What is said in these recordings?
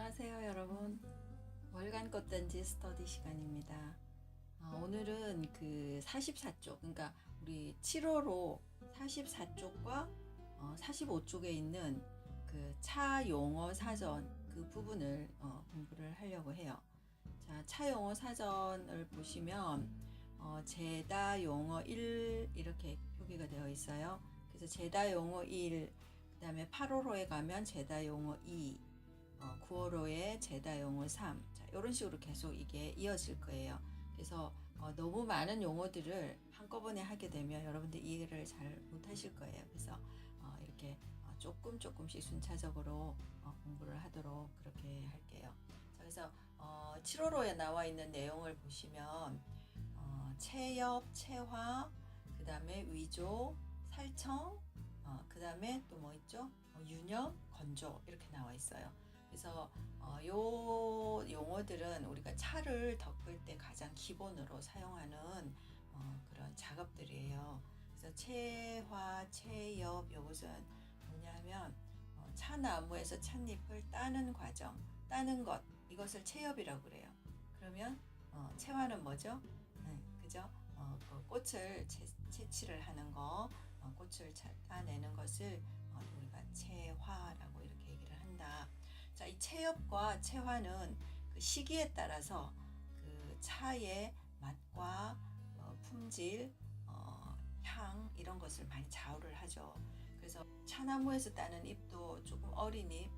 안녕하세요 여러분. 월간 꽃단지 스터디 시간입니다. 오늘은 그 44쪽, 그러니까 우리 7호로 44쪽과 45쪽에 있는 그 차 용어 사전 그 부분을 공부를 하려고 해요. 자, 차 용어 사전을 보시면 제다 용어 1 이렇게 표기가 되어 있어요. 그래서 제다 용어 1, 그 다음에 8호로에 가면 제다 용어 2, 9호로에 제다 용어 3, 자, 이런 식으로 계속 이게 이어질 거예요. 그래서 너무 많은 용어들을 한꺼번에 하게 되면 여러분들 이해를 잘 못하실 거예요. 그래서 이렇게 조금씩 순차적으로 공부를 하도록 그렇게 할게요. 자, 그래서 7호로에 나와 있는 내용을 보시면 체엽, 체화, 그 다음에 위조, 살청, 그 다음에 또 뭐 있죠? 유념, 건조 이렇게 나와 있어요. 그래서 요 용어들은 우리가 차를 덮을 때 가장 기본으로 사용하는 그런 작업들이에요. 그래서 채화, 채엽 요것은 뭐냐면 차나무에서 찻잎을 따는 과정, 따는 것, 이것을 채엽이라고 그래요. 그러면 채화는 뭐죠? 그죠? 그 꽃을 채취를 하는 거, 꽃을 따내는 것을 우리가 채화라고 이렇게 얘기를 한다. 자, 이 채엽과 채화는 그 시기에 따라서 그 차의 맛과 품질, 향 이런 것을 많이 좌우를 하죠. 그래서 차나무에서 따는 잎도 조금 어린 잎,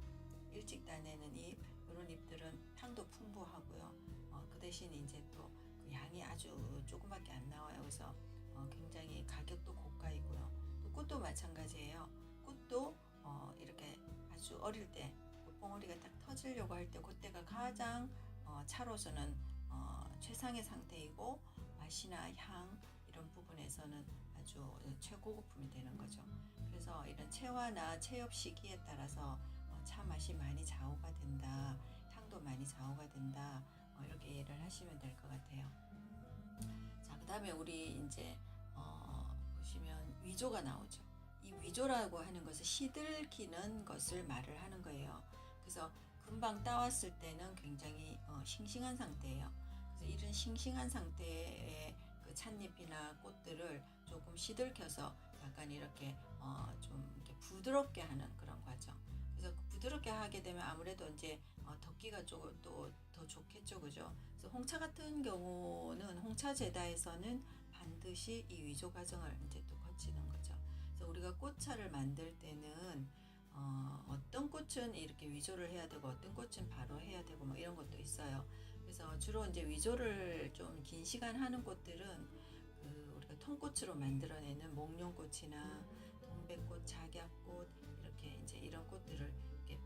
일찍 따내는 잎, 이런 잎들은 향도 풍부하고요. 그 대신 이제 또 그 양이 아주 조금밖에 안 나와요. 그래서 굉장히 가격도 고가이고요. 또 꽃도 마찬가지예요. 꽃도 이렇게 아주 어릴 때 봉오리가 딱 터지려고 할 때 그때가 가장 차로서는 최상의 상태이고 맛이나 향 이런 부분에서는 아주 최고급품이 되는 거죠. 그래서 이런 채화나 채엽 시기에 따라서 차 맛이 많이 좌우가 된다, 향도 많이 좌우가 된다, 이렇게 이해를 하시면 될 것 같아요. 자, 그 다음에 우리 이제 보시면 위조가 나오죠. 이 위조라고 하는 것은 시들기는 것을 말을 하는 거예요. 그래서 금방 따왔을 때는 굉장히 싱싱한 상태예요. 그래서 이런 싱싱한 상태의 그 찻잎이나 꽃들을 조금 시들켜서 약간 이렇게 좀 이렇게 부드럽게 하는 그런 과정. 그래서 부드럽게 하게 되면 아무래도 이제 덮기가 조금 또 더 좋겠죠, 그죠? 그래서 홍차 같은 경우는 홍차 제다에서는 반드시 이 위조 과정을 이제 또 거치는 거죠. 그래서 우리가 꽃차를 만들 때는 어떤 꽃은 이렇게 위조를 해야 되고 어떤 꽃은 바로 해야 되고 뭐 이런 것도 있어요. 그래서 주로 이제 위조를 좀 긴 시간 하는 꽃들은 그 우리가 통꽃으로 만들어내는 목련꽃이나 동백꽃, 작약꽃 이렇게 이제 이런 꽃들을 이렇게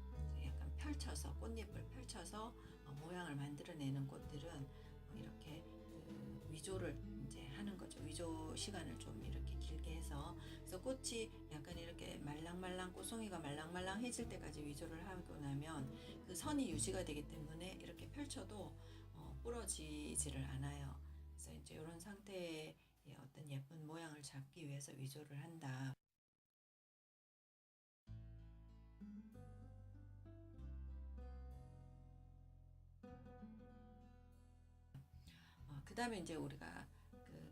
약간 펼쳐서 꽃잎을 펼쳐서 모양을 만들어내는 꽃들은 이렇게 그 위조를 이제 하는 거죠. 위조 시간을 좀 이렇게 길게 해서 그래서 꽃이 약간 이렇게 말랑말랑 꽃송이가 말랑말랑해질 때까지 위조를 하고 나면 그 선이 유지가 되기 때문에 이렇게 펼쳐도 부러지지를 않아요. 그래서 이제 이런 상태의 어떤 예쁜 모양을 잡기 위해서 위조를 한다. 그 다음에 이제 우리가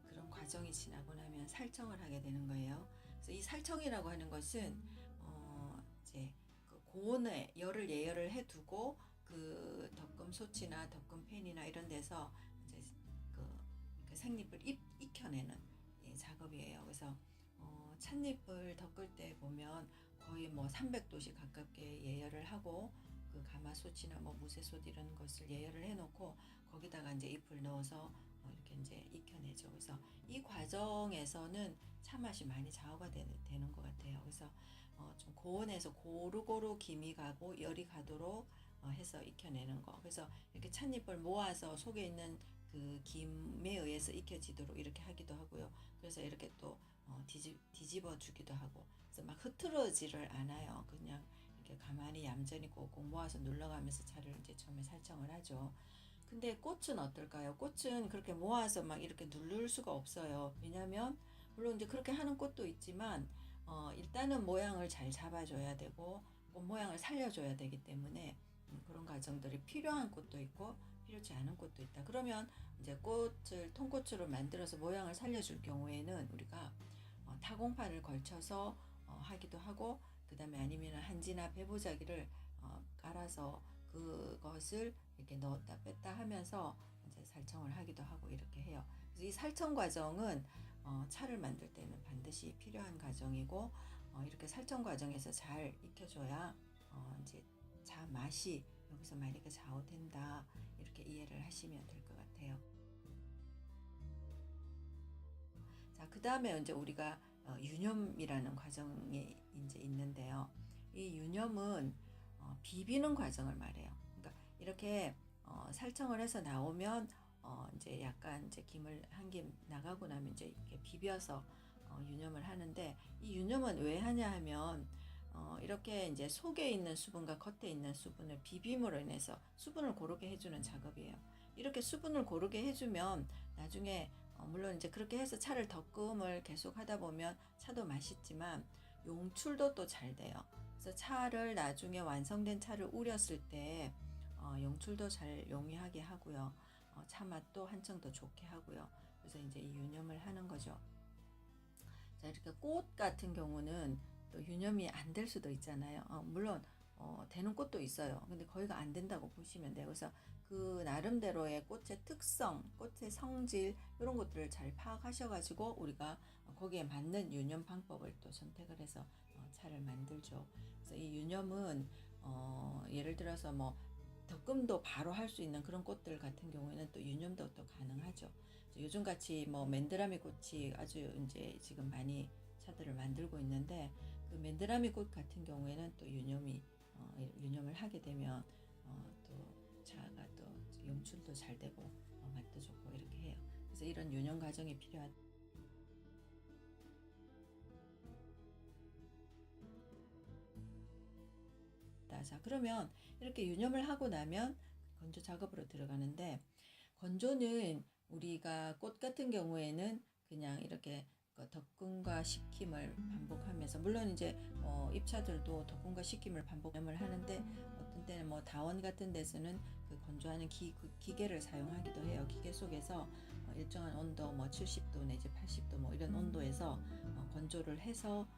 그런 과정이 지나고 나면 살청을 하게 되는 거예요. 그래서 이 살청이라고 하는 것은 이제 그 고온에 열을 예열을 해두고 그 덕금 소치나 덕금 팬이나 이런 데서 이제 그 생잎을 익혀내는 작업이에요. 그래서 찻잎을 덮을 때 보면 거의 뭐 300도씨 가깝게 예열을 하고 그 가마솥이나 뭐 무쇠솥 이런 것을 예열을 해놓고 거기다가 이제 잎을 넣어서 이렇게 이제 익혀내죠. 그래서 이 과정에서는 차 맛이 많이 좌우가 되는 것 같아요. 그래서 좀 고온에서 고루고루 김이 가고 열이 가도록 해서 익혀내는 거. 그래서 이렇게 찻잎을 모아서 속에 있는 그 김에 의해서 익혀지도록 이렇게 하기도 하고요. 그래서 이렇게 또 뒤집어 주기도 하고. 그래서 막 흐트러지를 않아요. 그냥 이렇게 가만히 얌전히 꼭꼭 모아서 눌러가면서 차를 이제 처음에 살청을 하죠. 근데 꽃은 어떨까요? 꽃은 그렇게 모아서 막 이렇게 누를 수가 없어요. 왜냐면 물론 이제 그렇게 하는 꽃도 있지만 일단은 모양을 잘 잡아줘야 되고 꽃 모양을 살려줘야 되기 때문에 그런 과정들이 필요한 꽃도 있고 필요치 않은 꽃도 있다. 그러면 이제 꽃을 통꽃으로 만들어서 모양을 살려줄 경우에는 우리가 타공판을 걸쳐서 하기도 하고, 그 다음에 아니면 한지나 배보자기를 깔아서 그것을 이렇게 넣었다 뺐다 하면서 이제 살청을 하기도 하고 이렇게 해요. 그래서 이 살청 과정은 차를 만들 때는 반드시 필요한 과정이고, 이렇게 살청 과정에서 잘 익혀줘야 이제 차 맛이 여기서 만약에 좌우된다, 이렇게 이해를 하시면 될 것 같아요. 자, 그 다음에 이제 우리가 유념이라는 과정이 이제 있는데요. 이 유념은 비비는 과정을 말해요. 그러니까 이렇게 살청을 해서 나오면 이제 약간 이제 김을 한 김 나가고 나면 이제 이렇게 비벼서 유념을 하는데, 이 유념은 왜 하냐 하면 이렇게 이제 속에 있는 수분과 겉에 있는 수분을 비빔으로 인해서 수분을 고르게 해주는 작업이에요. 이렇게 수분을 고르게 해주면 나중에 물론 이제 그렇게 해서 차를 덕금을 계속 하다 보면 차도 맛있지만 용출도 또 잘 돼요. 그래서 차를 나중에 완성된 차를 우렸을 때 용출도 잘 용이하게 하고요. 차 맛도 한층 더 좋게 하고요. 그래서 이제 이 유념을 하는 거죠. 자, 이렇게 꽃 같은 경우는 또 유념이 안 될 수도 있잖아요. 물론 되는 꽃도 있어요. 근데 거의가 안 된다고 보시면 돼요. 그래서 그 나름대로의 꽃의 특성, 꽃의 성질, 이런 것들을 잘 파악하셔가지고 우리가 거기에 맞는 유념 방법을 또 선택을 해서 차를 만들죠. 그래서 이 유념은 예를 들어서 뭐 덕금도 바로 할 수 있는 그런 꽃들 같은 경우에는 또 유념도 또 가능하죠. 요즘 같이 뭐 맨드라미 꽃이 아주 이제 지금 많이 차들을 만들고 있는데, 그 맨드라미 꽃 같은 경우에는 또 유념을 하게 되면 또 차가 또 용출도 잘 되고 맛도 좋고 이렇게 해요. 그래서 이런 유념 과정이 필요하다. 자, 그러면 이렇게 유념을 하고 나면 건조 작업으로 들어가는데, 건조는 우리가 꽃 같은 경우에는 그냥 이렇게 덕금과 식힘을 반복하면서, 물론 이제 잎차들도 덕금과 식힘을 반복을 하는데, 어떤 때는 뭐 다원 같은 데서는 그 건조하는 기계를 사용하기도 해요. 기계 속에서 일정한 온도, 뭐 70도 내지 80도 뭐 이런 온도에서 건조를 해서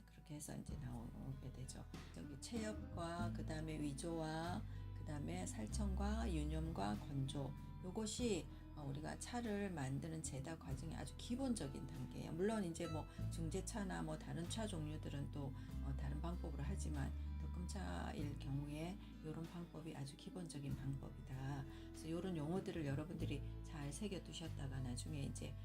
그렇게 해서 이제 나오게 되죠. 여기 체엽과 그 다음에 위조와 그 다음에 살청과 유념과 건조, 요것이 우리가 차를 만드는 제작 과정의 아주 기본적인 단계예요. 물론 이제 뭐 중제차나 뭐 다른 차 종류들은 또 다른 방법으로 하지만 덕금차일 경우에 이런 방법이 아주 기본적인 방법이다. 그래서 이런 용어들을 여러분들이 잘 새겨 두셨다가 나중에 이제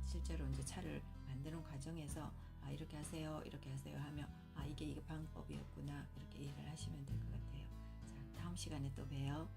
실제로 이제 차를 만드는 과정에서 이렇게 하세요, 이렇게 하세요 하면 이게 방법이었구나, 이렇게 이해를 하시면 될 것 같아요. 자, 다음 시간에 또 봬요.